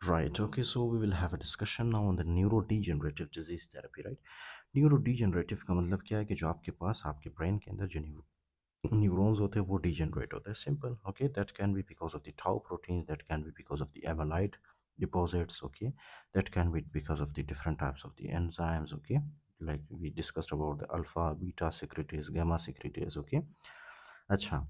Right. Okay. So we will have a discussion now on the neurodegenerative disease therapy. Right. न्यूरोडीजनरेटिव का मतलब क्या है कि जो आपके पास आपके ब्रेन के अंदर जो न्यूरॉन्स होते हैं वो डिजेनरेट होता है simple okay that can be because of the tau protein that can be because of the amyloid deposits okay that can be because of the different types of the enzymes okay like we discussed about the alpha beta secretase gamma secretase okay अच्छा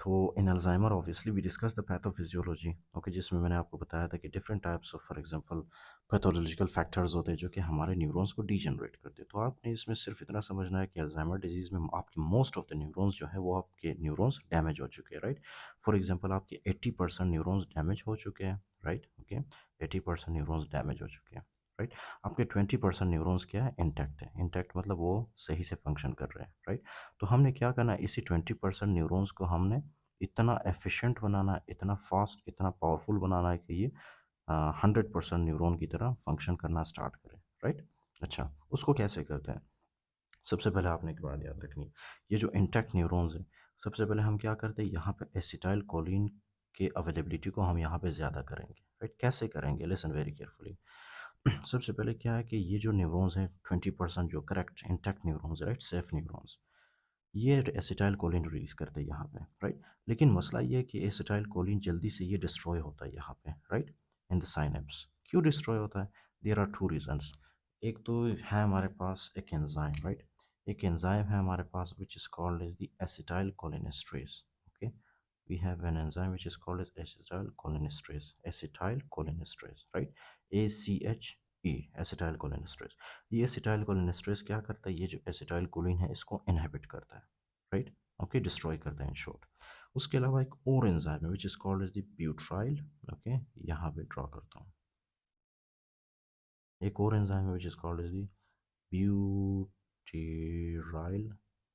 तो in Alzheimer obviously we discuss the pathophysiology okay जिसमें मैंने आपको बताया था कि different types of for example pathological factors होते हैं जो कि हमारे न्यूरॉन्स को डीजनरेट करते हैं तो आपने इसमें सिर्फ इतना समझना है कि अल्जाइमर डिजीज़ में आपके मोस्ट ऑफ द न्यूरॉन्स जो है वो आपके न्यूरॉन्स डैमेज हो चुके हैं राइट फॉर एग्जांपल आपके 80% न्यूरॉन्स डैमेज हो चुके हैं राइट ओके 80% न्यूरॉन्स डैमेज हो चुके हैं राइट आपके 20% न्यूरॉन्स क्या है इंटैक्ट मतलब वो सही से फंक्शन कर रहे हैं राइट तो हमने क्या करना है इसी 20% न्यूरॉन्स को हमने इतना एफिशिएंट बनाना है इतना फास्ट इतना पावरफुल बनाना है कि ये 100% न्यूरॉन की तरह फंक्शन करना स्टार्ट करें राइट अच्छा उसको कैसे करते हैं सबसे पहले आपने एक बात याद रखनी है ये जो इंटैक्ट न्यूरॉन्स हैं सबसे पहले हम क्या करते हैं यहाँ पे एसिटाइल कोलिन के अवेलेबिलिटी को हम यहाँ पे ज़्यादा करेंगे राइट कैसे करेंगे लिसन वेरी केयरफुली सबसे पहले क्या है कि ये जो न्यूरॉन्स हैं 20% जो correct intact neurons right safe neurons ये एसिटाइल कोलिन रिलीज करते हैं यहाँ पे राइट लेकिन मसला ये है कि एसिटाइल कोलिन जल्दी से ये डिस्ट्रॉय होता है यहाँ पे राइट इन द साइनेप्स क्यों डिस्ट्रॉय होता है देयर आर टू रीजंस एक तो है हमारे पास एक एंजाइम राइट एक एंजाइम है हमारे पास which is called as the acetyl cholinesterase okay we have an enzyme which is called as acetylcholinesterase right ACHE acetylcholinesterase ये acetylcholinesterase क्या करता है ये जो acetylcholine है इसको इनहिबिट करता है राइट ओके डिस्ट्रॉय करता है इन शॉर्ट उसके अलावा एक और एंजाइम है which is called as the butyryl okay यहाँ पे ड्रॉ करता हूँ एक और एंजाइम है which is called as the butyryl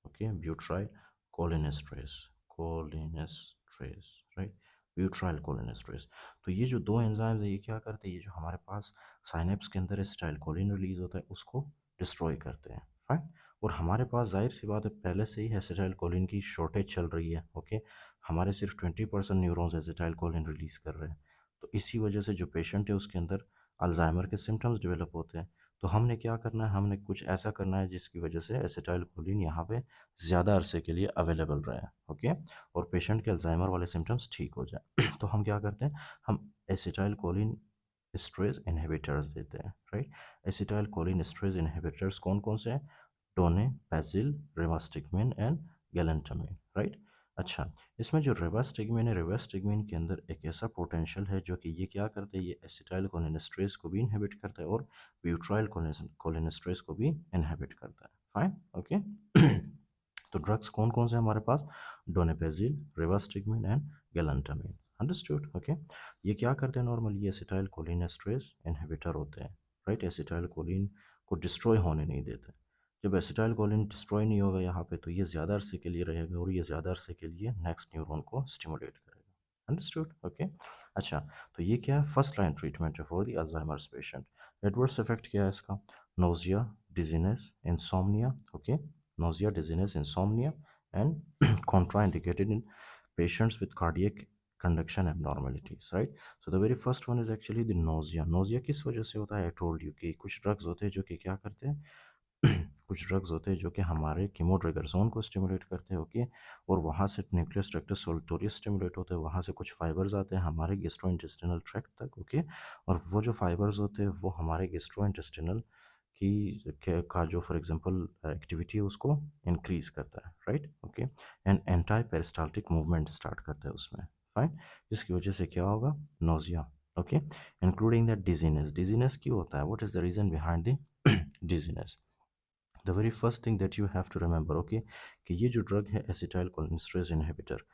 okay butyryl cholinesterase cholinesterase right butyryl cholinesterase तो ये जो दो एंजाइम्स है ये क्या करते हैं ये जो हमारे पास साइनेप्स के अंदर एसिटाइल कोलिन रिलीज होता है उसको डिस्ट्रॉय करते हैं फाइन और हमारे पास जाहिर सी बात है पहले से ही एसिटाइल कोलिन की शॉर्टेज चल रही है ओके हमारे सिर्फ 20% न्यूरॉन्स एसिटाइल कोलिन रिलीज कर रहे हैं तो इसी वजह से जो पेशेंट है उसके अंदर अल्जाइमर के सिम्टम्स डेवलप होते हैं तो हमने क्या करना है हमने कुछ ऐसा करना है जिसकी वजह से एसिटाइल कोलिन यहाँ पे ज़्यादा अरसे के लिए अवेलेबल रहे ओके और पेशेंट के अल्जाइमर वाले सिम्टम्स ठीक हो जाए तो हम क्या करते हैं हम एसिटाइल कोलिन स्ट्रेस इनहिबिटर्स देते हैं right acetyl choline stress inhibitors कौन कौन से हैं डोने पैजिल रिवास्टिगमिन एंड गैलेंटामिन राइट अच्छा इसमें जो रिवास्टिगमिन है रिवास्टिगमिन के अंदर एक ऐसा पोटेंशियल है जो कि ये क्या करते हैं ये एसिटाइल कोलिनेस्ट्रेस को भी इनहिबिट करता है और ब्यूट्राइल कोलिनेस्ट्रेस को भी इनहिबिट करता है फाइन ओके तो ड्रग्स कौन कौन से हैं हमारे पास डोनेपेजिल रिवास्टिगमिन एंड गैलेंटामिन अंडरस्टूड ओके ये क्या करते हैं नॉर्मली ये एसिटाइल कोलिनेस्ट्रेस इनहिबिटर होते हैं राइट एसिटाइल कोलिन को डिस्ट्रॉय होने नहीं देते जब एसिटाइल कोलिन डिस्ट्रॉय नहीं होगा यहाँ पे तो ये ज़्यादा अरसे के लिए रहेगा और ये ज़्यादा अरसे के लिए नेक्स्ट न्यूरॉन को स्टिमुलेट करेगा अंडरस्टूड ओके अच्छा तो ये क्या है फर्स्ट लाइन ट्रीटमेंट है for the Alzheimer's patient adverse effect क्या है इसका nausea dizziness insomnia okay nausea, dizziness, insomnia, and contraindicated in patients with cardiac conduction abnormalities, right? So the very first one is actually the nausea. Nausea किस वजह से होता है? I told you कि कुछ ड्रग्स होते हैं जो कि क्या करते हैं कुछ ड्रग्स होते हैं जो कि हमारे कीमोट्रिगर जोन को स्टिमुलेट करते हैं ओके और वहाँ से न्यूक्लियस ट्रैक्टस सोल्टोरियस स्टिमुलेट होते हैं वहाँ से कुछ फाइबर्स आते हैं हमारे गेस्ट्रोइंटेस्टिनल ट्रैक्ट तक ओके और वो जो फाइबर्स होते हैं वो हमारे गेस्ट्रोइंटेस्टिनल का जो फॉर एग्जांपल एक्टिविटी है उसको इंक्रीज करता है right okay and anti peristaltic movement start करता है उसमें फाइन जिसकी वजह से क्या होगा nausea okay including that dizziness dizziness क्यों होता है what is the reason behind the dizziness the very first thing that you have to remember okay कि ये जो ड्रग है एसिटाइल कोलिनेस्ट्रेज इनहिबिटर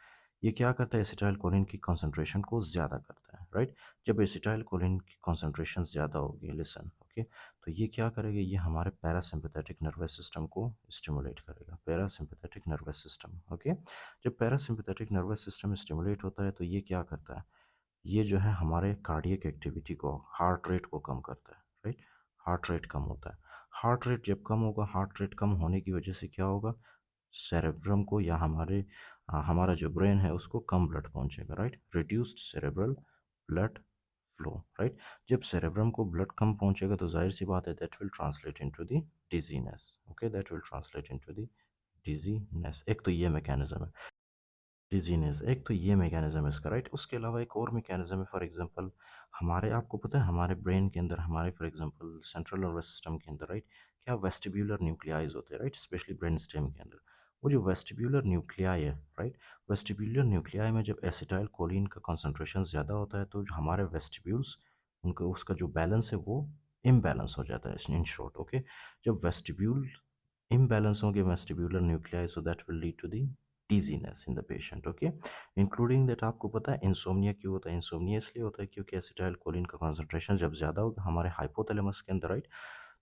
ये क्या करता है एसिटाइल कोलिन की कॉन्सेंट्रेशन को ज़्यादा करता है राइट जब एसिटाइल कोलिन की कॉन्सेंट्रेशन ज़्यादा होगी लिसन ओके तो ये क्या करेगा ये हमारे पैरासिम्पैथेटिक नर्वस सिस्टम को स्टिमुलेट करेगा पैरासिम्पैथेटिक नर्वस सिस्टम ओके जब पैरासिम्पैथेटिक नर्वस सिस्टम स्टिमुलेट होता है तो ये क्या करता है ये जो है हमारे कार्डियक एक्टिविटी को हार्ट रेट को कम करता है राइट हार्ट रेट कम होता है हार्ट रेट जब कम होगा हार्ट रेट कम होने की वजह से क्या होगा सेरेब्रम को या हमारा जो ब्रेन है उसको कम ब्लड पहुंचेगा right reduced cerebral blood flow, right. जब सेरेब्रम को ब्लड कम पहुंचेगा तो जाहिर सी बात है that will translate into the dizziness, okay, that will translate into the dizziness. एक तो ये मैकेनिज्म है डिजीनेस, एक तो ये मैकेनिज्म है इसका, राइट। उसके अलावा एक और मैकेनिज्म है, फॉर एग्जांपल हमारे, आपको पता है हमारे ब्रेन के अंदर, हमारे for example central nervous system के अंदर, राइट, क्या वेस्टिब्यूलर न्यूक्लियाइज होते हैं, राइट, स्पेशली ब्रेन स्टेम के अंदर। वो जो वेस्टिब्यूलर न्यूक्लियाई है, राइट, वेस्टिब्यूलर न्यूक्लियाई में जब एसिटाइल कोलिन का कॉन्सेंट्रेशन ज़्यादा होता है तो जो हमारे वेस्टिब्यूल्स, उनका उसका जो बैलेंस है वो इम्बैलेंस हो जाता है, इन शॉर्ट, ओके। जब वेस्टिब्यूल imbalance होंगे vestibular nuclei, so that will lead to the dizziness in the patient, okay, including that। आपको पता है इंसोम्निया क्यों होता है? इंसोम्निया इसलिए होता है क्योंकि एसिटाइल कोलिन का कॉन्सेंट्रेशन जब ज़्यादा होगा हमारे हाइपोथैलेमस के अंदर, राइट,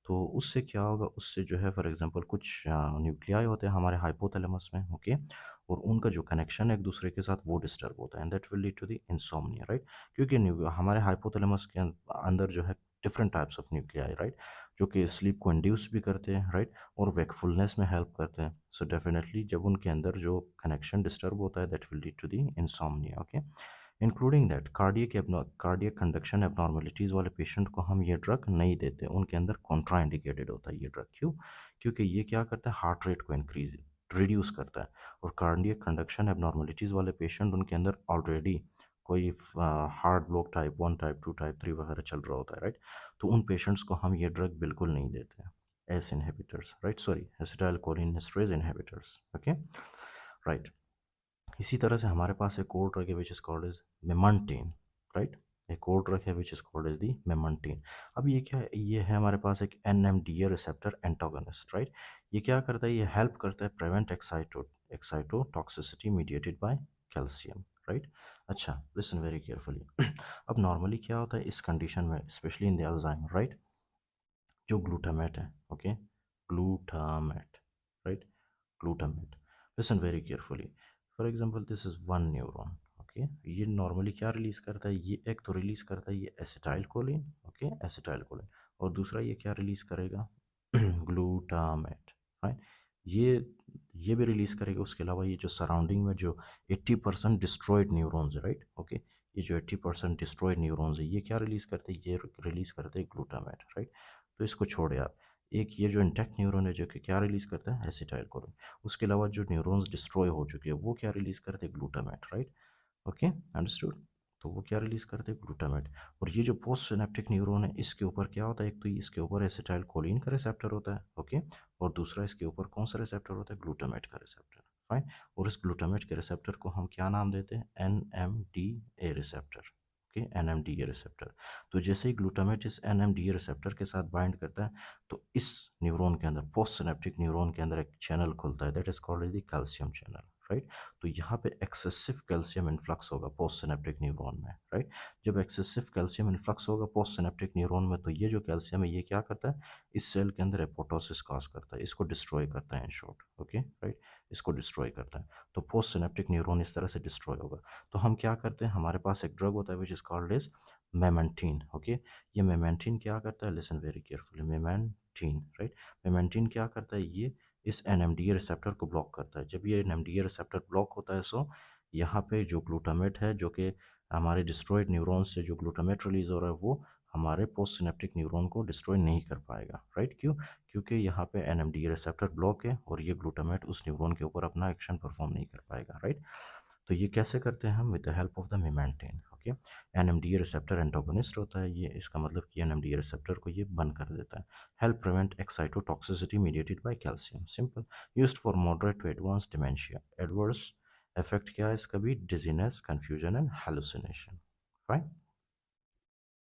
तो उससे क्या होगा, उससे जो है फॉर एग्जांपल कुछ न्यूक्लियाई होते हैं हमारे हाइपोथैलेमस में, ओके, और उनका जो कनेक्शन है एक दूसरे के साथ वो डिस्टर्ब होता है, and that will lead to the insomnia, right. क्योंकि हमारे हाइपोथैलेमस के अंदर जो है different types of nuclei, right, जो कि स्लीप को इंड्यूस भी करते हैं, राइट, और वेकफुलनेस में हेल्प करते हैं। सो डेफिनेटली जब उनके अंदर जो कनेक्शन डिस्टर्ब होता है that will lead to the insomnia, okay. Including that cardiac conduction abnormalities वाले पेशेंट को हम ये ड्रग नहीं देते, उनके अंदर कॉन्ट्रा इंडिकेटेड होता है ये ड्रग। क्यों? क्योंकि ये क्या करता है, हार्ट रेट को इंक्रीज रिड्यूस करता है, और कार्डियक कंडक्शन एबनॉर्मेलिटीज़ वाले पेशेंट, उनके अंदर ऑलरेडी कोई heart block type 1, type 2, type 3 वगैरह चल रहा होता है, राइट, तो उन पेशेंट्स को हम ये ड्रग बिल्कुल नहीं देते हैं, ACE inhibitors, right, sorry acetyl choline esterase inhibitors, okay, right. इसी तरह से हमारे पास एक और ड्रग है which is called as memantine, right, एक और ड्रग है which is called as the memantine. अब ये क्या है, ये है हमारे पास एक NMDA रिसेप्टर एंटागोनिस्ट, राइट। ये क्या करता है, ये हेल्प करता है prevent excitotoxicity mediated by calcium, right. अच्छा, लिसन वेरी केयरफुली। अब नॉर्मली क्या होता है इस कंडीशन में, specially in the Alzheimer, right, जो ग्लूटामेट है, okay, glutamate, right, glutamate, listen very carefully, for example this is one neuron, okay, ये नॉर्मली क्या रिलीज करता है, ये एक तो रिलीज करता है ये acetyl choline, okay, acetyl choline, और दूसरा ये क्या रिलीज करेगा, ग्लूटामेट, फाइन, ये ये भी रिलीज करेगा। उसके अलावा ये जो सराउंडिंग में जो 80% डिस्ट्रॉयड न्यूरॉन्स है, राइट, ओके, ये जो 80% डिस्ट्रॉयड न्यूरॉन्स है ये क्या रिलीज करते हैं, ये रिलीज करते हैं ग्लूटामेट, राइट। तो इसको छोड़े आप, एक ये जो इंटैक्ट न्यूरॉन है जो कि क्या रिलीज करता है, एसिटाइल कोलिन। उसके अलावा जो न्यूरॉन्स डिस्ट्रॉय हो चुके हैं वो क्या रिलीज करते हैं, ग्लूटामेट, राइट, ओके, अंडरस्टूड। तो वो क्या रिलीज करते हैं, ग्लूटामेट। और ये जो पोस्ट सिनेप्टिक न्यूरॉन है इसके ऊपर क्या होता है, एक तो इसके ऊपर एसिटाइल कोलिन का रिसेप्टर होता है, ओके, और दूसरा इसके ऊपर कौन सा रिसेप्टर होता है, ग्लूटामेट का रिसेप्टर, फाइन। और इस ग्लूटामेट के रिसेप्टर को हम क्या नाम देते हैं, NMDA receptor, okay, NMDA receptor. तो जैसे ही ग्लूटामेट इस NMDA रिसेप्टर के साथ बाइंड करता है तो इस न्यूरॉन के अंदर, पोस्ट सिनेप्टिक न्यूरॉन के अंदर एक चैनल खुलता है that is called the calcium channel, right. तो यहाँ पे एक्सेसिव कैल्शियम इन्फ्लक्स होगा पोस्ट सिनेप्टिक न्यूरॉन में, राइट। जब एक्सेसिव कैल्शियम इन्फ्लक्स होगा पोस्ट सिनेप्टिक न्यूरॉन में तो ये जो कैल्शियम है ये क्या करता है, इस सेल के अंदर एपोटोसिस कॉज करता है, इसको डिस्ट्रॉय करता है इन शॉर्ट, ओके, राइट, इसको डिस्ट्रॉय करता है। तो पोस्ट सिनेप्टिक न्यूरॉन इस तरह से डिस्ट्रॉय होगा। तो हम क्या करते हैं, हमारे पास एक ड्रग होता है which is called as memantine, okay. ये मेमेंटीन क्या करता है, listen very carefully, memantine, right, memantine क्या करता है, ये इस NMDA रिसेप्टर को ब्लॉक करता है। जब ये NMDA रिसेप्टर ब्लॉक होता है सो यहाँ पे जो ग्लूटामेट है जो कि हमारे डिस्ट्रॉयड न्यूरॉन से जो ग्लूटामेट रिलीज हो रहा है वो हमारे पोस्ट सिनेप्टिक न्यूरॉन को डिस्ट्रॉय नहीं कर पाएगा, राइट। क्यों? क्योंकि यहाँ पे NMDA रिसेप्टर ब्लॉक है और ये ग्लूटामेट उस न्यूरॉन के ऊपर अपना एक्शन परफॉर्म नहीं कर पाएगा, राइट। तो ये कैसे करते हैं हम, with the help of the memantine, okay. NMDA receptor antagonist होता है ये, इसका मतलब कि NMDA रिसेप्टर को ये बंद कर देता है। Help prevent excitotoxicity mediated by calcium, simple, used for moderate to advance dementia. Adverse effect क्या है इसका भी, dizziness, confusion and hallucination, fine.